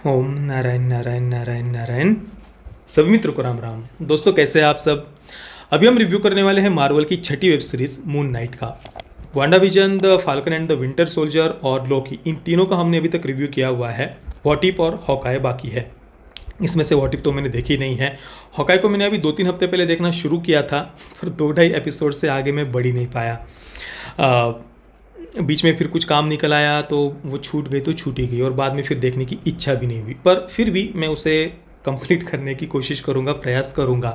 ओम नारायण नारायण नारायण नारायण। सभी मित्रों को राम राम। दोस्तों, कैसे हैं आप सब। अभी हम रिव्यू करने वाले हैं मार्वल की छठी वेब सीरीज मून नाइट का। Wanda vision, the falcon and the winter soldier और लोकी, इन तीनों का हमने अभी तक रिव्यू किया हुआ है। व्हाट इफ और हॉकाय बाकी है। इसमें से व्हाट इफ तो मैंने देखी नहीं है। हॉकाय को मैंने अभी 2-3 हफ्ते पहले देखना शुरू किया था, पर 2-2.5 एपिसोड से आगे मैं बढ़ ही नहीं पाया। बीच में फिर कुछ काम निकल आया तो वो छूट गई तो छूट ही गई, और बाद में फिर देखने की इच्छा भी नहीं हुई। पर फिर भी मैं उसे कंप्लीट करने की कोशिश करूँगा, प्रयास करूँगा।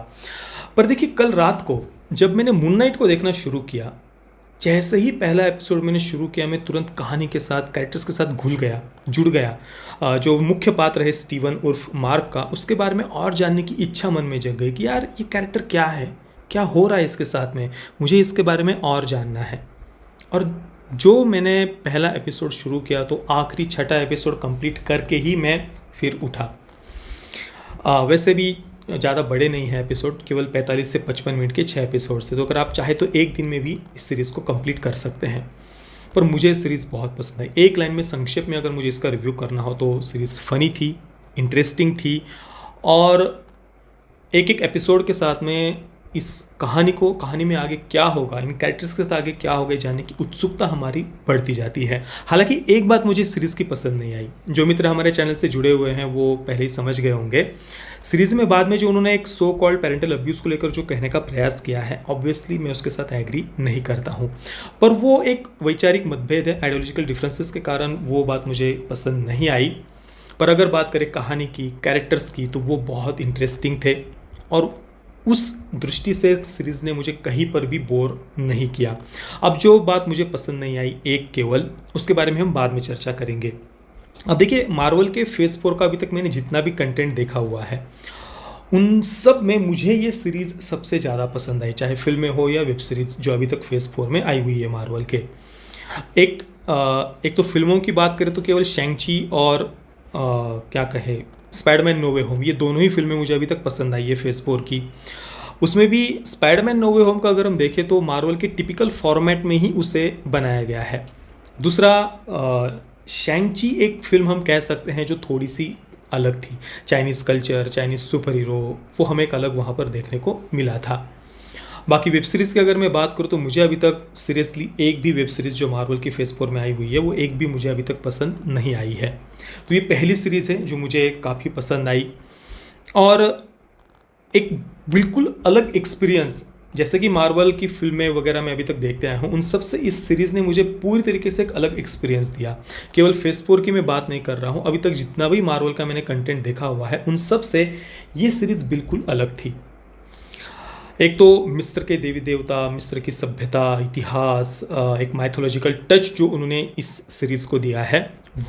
पर देखिए, कल रात को जब मैंने मून नाइट को देखना शुरू किया, जैसे ही पहला एपिसोड मैंने शुरू किया, मैं तुरंत कहानी के साथ, कैरेक्टर्स के साथ घुल गया, जुड़ गया। जो मुख्य पात्र है स्टीवन उर्फ मार्क का, उसके बारे में और जानने की इच्छा मन में जग गई कि यार ये कैरेक्टर क्या है, क्या हो रहा है इसके साथ में, मुझे इसके बारे में और जानना है। और जो मैंने पहला एपिसोड शुरू किया तो आखिरी छठा एपिसोड कंप्लीट करके ही मैं फिर उठा। वैसे भी ज़्यादा बड़े नहीं हैं एपिसोड, केवल 45 से 55 मिनट के 6 एपिसोड से, तो अगर आप चाहे तो एक दिन में भी इस सीरीज़ को कंप्लीट कर सकते हैं। पर मुझे सीरीज़ बहुत पसंद है। एक लाइन में संक्षेप में अगर मुझे इसका रिव्यू करना हो तो सीरीज़ फ़नी थी, इंटरेस्टिंग थी, और एक एक एपिसोड के साथ में इस कहानी में आगे क्या होगा, इन कैरेक्टर्स के साथ आगे क्या होगा, जानने की उत्सुकता हमारी बढ़ती जाती है। हालांकि एक बात मुझे सीरीज़ की पसंद नहीं आई। जो मित्र हमारे चैनल से जुड़े हुए हैं वो पहले ही समझ गए होंगे। सीरीज़ में बाद में जो उन्होंने एक सो कॉल्ड पेरेंटल अब्यूज़ को लेकर जो कहने का प्रयास किया है, ऑब्वियसली मैं उसके साथ एग्री नहीं करता हूँ। पर वो एक वैचारिक मतभेद है, आइडियोलॉजिकल डिफरेंसेस के कारण वो बात मुझे पसंद नहीं आई। पर अगर बात करें कहानी की, कैरेक्टर्स की, तो वो बहुत इंटरेस्टिंग थे, और उस दृष्टि से सीरीज़ ने मुझे कहीं पर भी बोर नहीं किया। अब जो बात मुझे पसंद नहीं आई एक केवल, उसके बारे में हम बाद में चर्चा करेंगे। अब देखिए, मार्वल के फेज़ 4 का अभी तक मैंने जितना भी कंटेंट देखा हुआ है, उन सब में मुझे ये सीरीज़ सबसे ज़्यादा पसंद आई, चाहे फिल्में हो या वेब सीरीज़ जो अभी तक फेज़ 4 में आई हुई है मार्वल के। एक तो फिल्मों की बात करें तो केवल शैंग-ची और क्या कहे, स्पाइडरमैन नो वे होम, ये दोनों ही फिल्में मुझे अभी तक पसंद आई है फेज़ 4 की। उसमें भी स्पाइडरमैन नो वे होम का अगर हम देखें तो मार्वल के टिपिकल फॉर्मेट में ही उसे बनाया गया है। दूसरा, शैंग-ची एक फिल्म हम कह सकते हैं जो थोड़ी सी अलग थी। Chinese culture, Chinese super hero, वो हमें एक अलग वहाँ पर देखने को मिला था। बाकी वेब सीरीज़ की अगर मैं बात करूँ तो मुझे अभी तक सीरियसली एक भी वेब सीरीज़ जो मार्वल की फेज़ 4 में आई हुई है, वो एक भी मुझे अभी तक पसंद नहीं आई है। तो ये पहली सीरीज़ है जो मुझे काफ़ी पसंद आई, और एक बिल्कुल अलग एक्सपीरियंस, जैसे कि मार्वल की फिल्में वगैरह मैं अभी तक देखते आया हूँ, उन सब से इस सीरीज़ ने मुझे पूरी तरीके से एक अलग एक्सपीरियंस दिया। केवल फेज़ 4 की मैं बात नहीं कर रहा हूँ, अभी तक जितना भी मार्वल का मैंने कंटेंट देखा हुआ है, उन सब से ये सीरीज़ बिल्कुल अलग थी। एक तो मिस्र के देवी देवता, मिस्र की सभ्यता, इतिहास, एक माइथोलॉजिकल टच जो उन्होंने इस सीरीज़ को दिया है,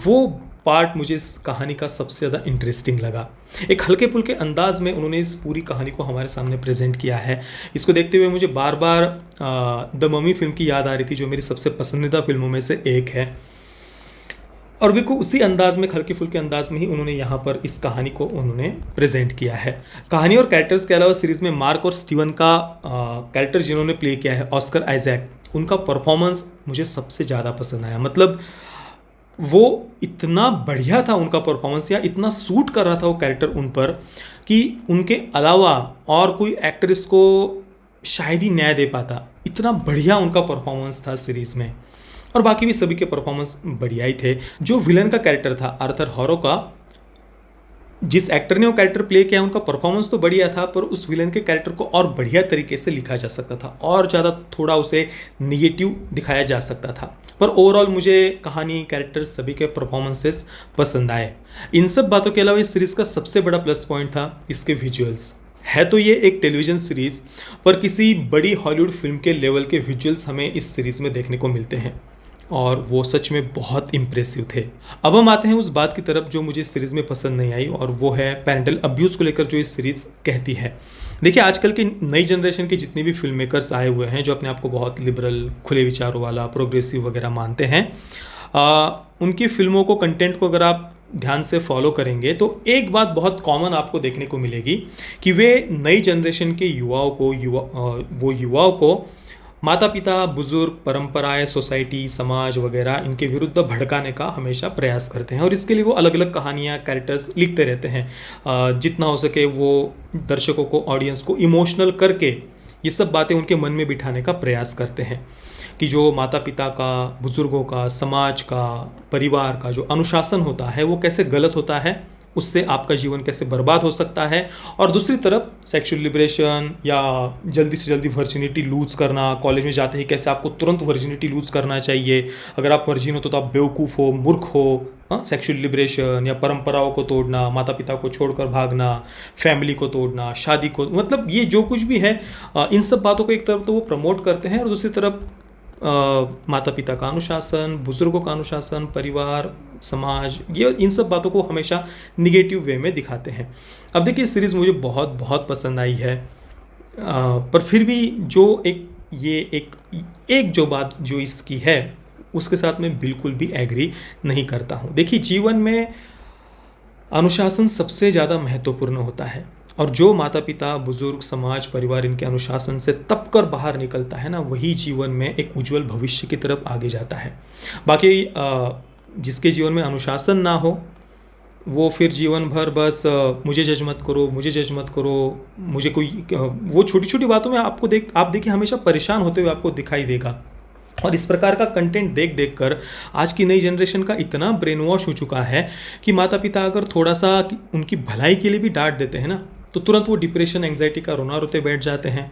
वो पार्ट मुझे इस कहानी का सबसे ज़्यादा इंटरेस्टिंग लगा। एक हल्के फुल्के अंदाज में उन्होंने इस पूरी कहानी को हमारे सामने प्रेजेंट किया है। इसको देखते हुए मुझे बार बार द ममी फिल्म की याद आ रही थी, जो मेरी सबसे पसंदीदा फिल्मों में से एक है। और बिल्कुल उसी अंदाज में, हल्के फुल्के अंदाज में ही उन्होंने यहाँ पर इस कहानी को उन्होंने प्रेजेंट किया है। कहानी और कैरेक्टर्स के अलावा सीरीज़ में मार्क और स्टीवन का कैरेक्टर जिन्होंने प्ले किया है, ऑस्कर आइजैक, उनका परफॉर्मेंस मुझे सबसे ज़्यादा पसंद आया। मतलब वो इतना बढ़िया था, उनका परफॉर्मेंस, या इतना सूट कर रहा था वो कैरेक्टर उन पर, कि उनके अलावा और कोई एक्टर इसको शायद ही न्याय दे पाता। इतना बढ़िया उनका परफॉर्मेंस था सीरीज़ में। और बाकी भी सभी के परफॉर्मेंस बढ़िया ही थे। जो विलन का कैरेक्टर था आर्थर हॉरो का, जिस एक्टर ने वो कैरेक्टर प्ले किया, उनका परफॉर्मेंस तो बढ़िया था, पर उस विलन के कैरेक्टर को और बढ़िया तरीके से लिखा जा सकता था, और ज़्यादा थोड़ा उसे निगेटिव दिखाया जा सकता था। पर ओवरऑल मुझे कहानी, कैरेक्टर्स, सभी के परफॉर्मेंसेस पसंद आए। इन सब बातों के अलावा इस सीरीज़ का सबसे बड़ा प्लस पॉइंट था इसके विजुअल्स। है तो ये एक टेलीविज़न सीरीज़, पर किसी बड़ी हॉलीवुड फिल्म के लेवल के विजुअल्स हमें इस सीरीज़ में देखने को मिलते हैं, और वो सच में बहुत इम्प्रेसिव थे। अब हम आते हैं उस बात की तरफ जो मुझे इस सीरीज़ में पसंद नहीं आई, और वो है पेरेंटल अब्यूज़ को लेकर जो इस सीरीज़ कहती है। देखिए, आजकल की नई जनरेशन के जितने भी फिल्म मेकर्स आए हुए हैं, जो अपने आप को बहुत लिबरल, खुले विचारों वाला, प्रोग्रेसिव वगैरह मानते हैं, उनकी फिल्मों को, कंटेंट को अगर आप ध्यान से फॉलो करेंगे तो एक बात बहुत कॉमन आपको देखने को मिलेगी कि वे नई जनरेशन के युवाओं को माता-पिता, बुज़ुर्ग, परंपराएँ, सोसाइटी, समाज वगैरह इनके विरुद्ध भड़काने का हमेशा प्रयास करते हैं और इसके लिए वो अलग-अलग कहानियाँ, कैरेक्टर्स लिखते रहते हैं। जितना हो सके वो दर्शकों को, ऑडियंस को इमोशनल करके ये सब बातें उनके मन में बिठाने का प्रयास करते हैं कि जो माता-पिता का, बुज़ुर्गों का, समाज का, परिवार का जो अनुशासन होता है वो कैसे गलत होता है, उससे आपका जीवन कैसे बर्बाद हो सकता है। और दूसरी तरफ सेक्सुअल लिबरेशन या जल्दी से जल्दी वर्जिनिटी लूज़ करना, कॉलेज में जाते ही कैसे आपको तुरंत वर्जिनिटी लूज़ करना चाहिए, अगर आप वर्जिन हो तो आप बेवकूफ़ हो, मूर्ख हो। सेक्सुअल लिबरेशन या परंपराओं को तोड़ना, माता-पिता को छोड़कर भागना, फैमिली को तोड़ना, शादी को, मतलब ये जो कुछ भी है, इन सब बातों को एक तरफ तो वो प्रमोट करते हैं और दूसरी तरफ माता-पिता का अनुशासन, बुज़ुर्गों का अनुशासन, परिवार, समाज, ये इन सब बातों को हमेशा नेगेटिव वे में दिखाते हैं। अब देखिए सीरीज़ मुझे बहुत बहुत पसंद आई है, पर फिर भी जो एक जो बात जो इसकी है उसके साथ मैं बिल्कुल भी एग्री नहीं करता हूँ। देखिए जीवन में अनुशासन सबसे ज़्यादा महत्वपूर्ण होता है और जो माता-पिता, बुज़ुर्ग, समाज, परिवार इनके अनुशासन से तप कर बाहर निकलता है ना, वही जीवन में एक उज्जवल भविष्य की तरफ आगे जाता है। बाकी जिसके जीवन में अनुशासन ना हो, वो फिर जीवन भर बस मुझे जज मत करो, मुझे जज मत करो, मुझे कोई वो छोटी-छोटी बातों में आप देखिए हमेशा परेशान होते हुए आपको दिखाई देगा। और इस प्रकार का कंटेंट देख कर आज की नई जनरेशन का इतना ब्रेन वॉश हो चुका है कि माता-पिता अगर थोड़ा-सा उनकी भलाई के लिए भी डाँट देते हैं ना, तो तुरंत वो डिप्रेशन, एंग्जायटी का रोना रोते बैठ जाते हैं।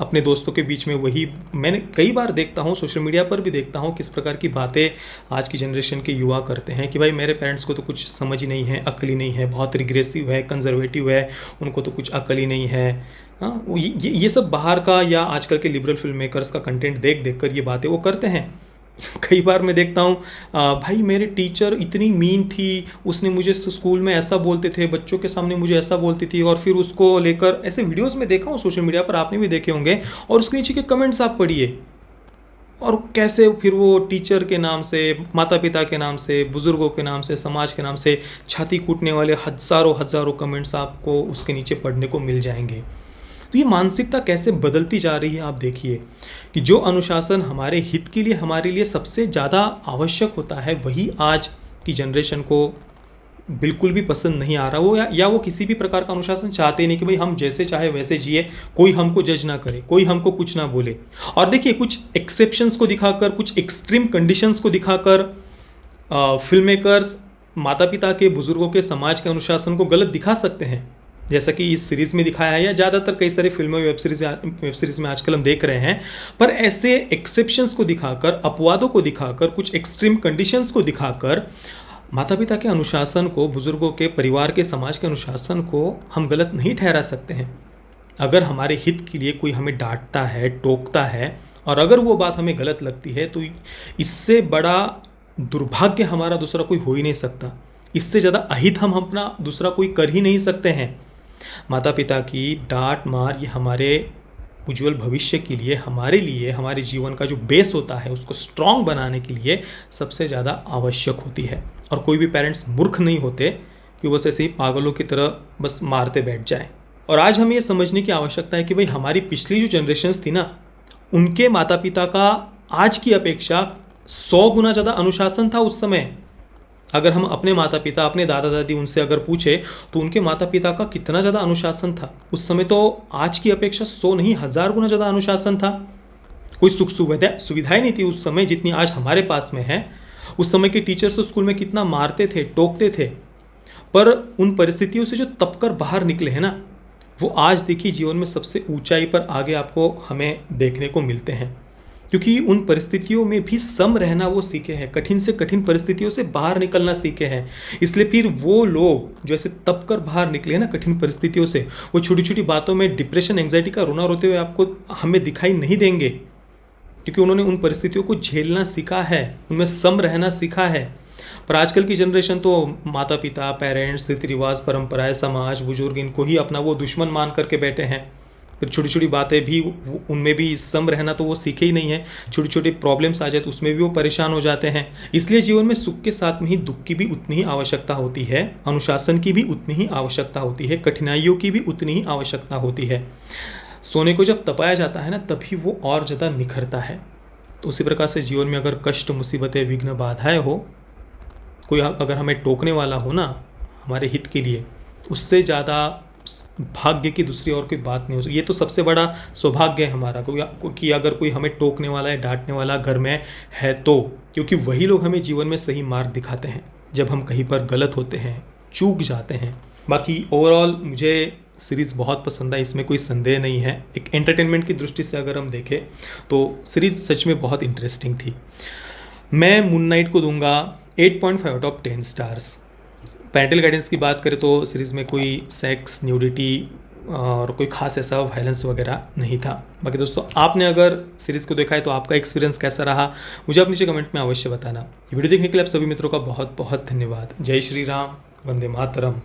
अपने दोस्तों के बीच में वही मैंने कई बार देखता हूँ, सोशल मीडिया पर भी देखता हूँ किस प्रकार की बातें आज की जनरेशन के युवा करते हैं कि भाई मेरे पेरेंट्स को तो कुछ समझ ही नहीं है, अक्ल ही नहीं है, बहुत रिग्रेसिव है, कंजर्वेटिव है, उनको तो कुछ अक्ल ही नहीं है। हाँ, ये सब बाहर का या आजकल के लिबरल फिल्म मेकर्स का कंटेंट देख कर ये बातें वो करते हैं। कई बार मैं देखता हूँ भाई मेरे टीचर इतनी मीन थी, उसने मुझे स्कूल में ऐसा बोलते थे, बच्चों के सामने मुझे ऐसा बोलती थी, और फिर उसको लेकर ऐसे वीडियोस में देखा हूँ सोशल मीडिया पर, आपने भी देखे होंगे, और उसके नीचे के कमेंट्स आप पढ़िए और कैसे फिर वो टीचर के नाम से, माता-पिता के नाम से, बुज़ुर्गों के नाम से, समाज के नाम से छाती कूटने वाले हज़ारों कमेंट्स आपको उसके नीचे पढ़ने को मिल जाएंगे। तो ये मानसिकता कैसे बदलती जा रही है आप देखिए कि जो अनुशासन हमारे हित के लिए, हमारे लिए सबसे ज़्यादा आवश्यक होता है, वही आज की जनरेशन को बिल्कुल भी पसंद नहीं आ रहा। वो या वो किसी भी प्रकार का अनुशासन चाहते ही नहीं कि भाई हम जैसे चाहे वैसे जिए, कोई हमको जज ना करे, कोई हमको कुछ ना बोले। और देखिए कुछ एक्सेप्शंस को दिखाकर, कुछ एक्सट्रीम कंडीशंस को दिखाकर फिल्म मेकर्स माता-पिता के, बुज़ुर्गों के, समाज के अनुशासन को गलत दिखा सकते हैं, जैसा कि इस सीरीज़ में दिखाया है या ज़्यादातर कई सारे फिल्मों, वेब सीरीज़ में आजकल हम देख रहे हैं। पर ऐसे एक्सेप्शंस को दिखाकर, अपवादों को दिखाकर, कुछ एक्सट्रीम कंडीशंस को दिखाकर माता-पिता के अनुशासन को, बुज़ुर्गों के, परिवार के, समाज के अनुशासन को हम गलत नहीं ठहरा सकते हैं। अगर हमारे हित के लिए कोई हमें डांटता है, टोकता है, और अगर वो बात हमें गलत लगती है, तो इससे बड़ा दुर्भाग्य हमारा दूसरा कोई हो ही नहीं सकता। इससे ज़्यादा अहित हम अपना दूसरा कोई कर ही नहीं सकते हैं। माता-पिता की डांट मार ये हमारे उज्जवल भविष्य के लिए, हमारे जीवन का जो बेस होता है उसको स्ट्रॉन्ग बनाने के लिए सबसे ज़्यादा आवश्यक होती है। और कोई भी पेरेंट्स मूर्ख नहीं होते कि बस ऐसे ही पागलों की तरह बस मारते बैठ जाए। और आज हमें ये समझने की आवश्यकता है कि भाई हमारी पिछली जो जनरेशन्स थी ना, उनके माता-पिता का आज की अपेक्षा 100 गुना ज़्यादा अनुशासन था उस समय। अगर हम अपने माता-पिता, अपने दादा-दादी उनसे अगर पूछे तो उनके माता-पिता का कितना ज़्यादा अनुशासन था उस समय, तो आज की अपेक्षा 100 नहीं 1000 गुना ज़्यादा अनुशासन था। कोई सुख सुविधाएं नहीं थी उस समय जितनी आज हमारे पास में है। उस समय के टीचर्स तो स्कूल में कितना मारते थे, टोकते थे, पर उन परिस्थितियों से जो तपकर बाहर निकले हैं ना, वो आज देखिए जीवन में सबसे ऊंचाई पर आगे आपको हमें देखने को मिलते हैं, क्योंकि उन परिस्थितियों में भी सम रहना वो सीखे हैं, कठिन से कठिन परिस्थितियों से बाहर निकलना सीखे हैं। इसलिए फिर वो लोग जो ऐसे तप कर बाहर निकले हैं ना कठिन परिस्थितियों से, वो छोटी छोटी बातों में डिप्रेशन, एंग्जाइटी का रोना रोते हुए आपको हमें दिखाई नहीं देंगे, क्योंकि उन्होंने उन परिस्थितियों को झेलना सीखा है, उनमें सम रहना सीखा है। पर आजकल की जनरेशन तो माता पिता, पेरेंट्स, रीति रिवाज, परंपराएं, समाज, बुजुर्ग, इनको ही अपना वो दुश्मन मान करके बैठे हैं। फिर छोटी छोटी बातें भी उनमें भी सम रहना तो वो सीखे ही नहीं है। छोटी छोटी प्रॉब्लम्स आ जाए तो उसमें भी वो परेशान हो जाते हैं। इसलिए जीवन में सुख के साथ में ही दुख की भी उतनी ही आवश्यकता होती है, अनुशासन की भी उतनी ही आवश्यकता होती है, कठिनाइयों की भी उतनी ही आवश्यकता होती है। सोने को जब तपाया जाता है ना, तभी वो और ज़्यादा निखरता है। तो उसी प्रकार से जीवन में अगर कष्ट, मुसीबतें, विघ्न, बाधाएँ हो, कोई अगर हमें टोकने वाला हो ना हमारे हित के लिए, उससे ज़्यादा भाग्य की दूसरी और कोई बात नहीं हो सकती। ये तो सबसे बड़ा सौभाग्य है हमारा कि अगर कोई हमें टोकने वाला है, डांटने वाला घर में है तो, क्योंकि वही लोग हमें जीवन में सही मार्ग दिखाते हैं जब हम कहीं पर गलत होते हैं, चूक जाते हैं। बाकी ओवरऑल मुझे सीरीज़ बहुत पसंद आई, इसमें कोई संदेह नहीं है। एक एंटरटेनमेंट की दृष्टि से अगर हम देखें तो सीरीज़ सच में बहुत इंटरेस्टिंग थी। मैं मून नाइट को दूंगा 8.5 out of 10 stars. Parental guidance की बात करें तो सीरीज़ में कोई सेक्स, न्यूडिटी और कोई खास ऐसा वायलेंस वगैरह नहीं था। बाकी दोस्तों, आपने अगर सीरीज़ को देखा है तो आपका एक्सपीरियंस कैसा रहा, मुझे आप नीचे कमेंट में अवश्य बताना। ये वीडियो देखने के लिए आप सभी मित्रों का बहुत बहुत धन्यवाद। जय श्री राम, वंदे मातरम।